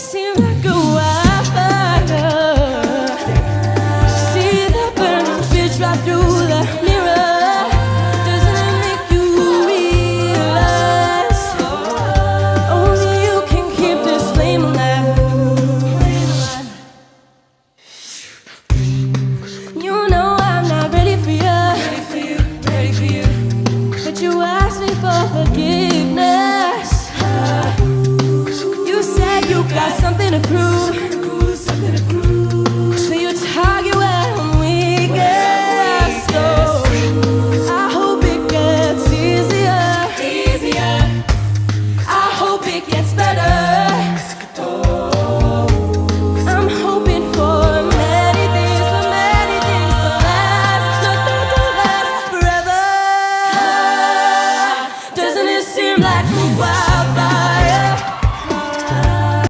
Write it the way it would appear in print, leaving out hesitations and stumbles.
seem like a wildfire. See the burning fish right through the mirror. Doesn't it make you realize only you can keep this flame alive? You know I'm not ready for you, ready for you. But you asked me for forgiveness. You said you got something to prove.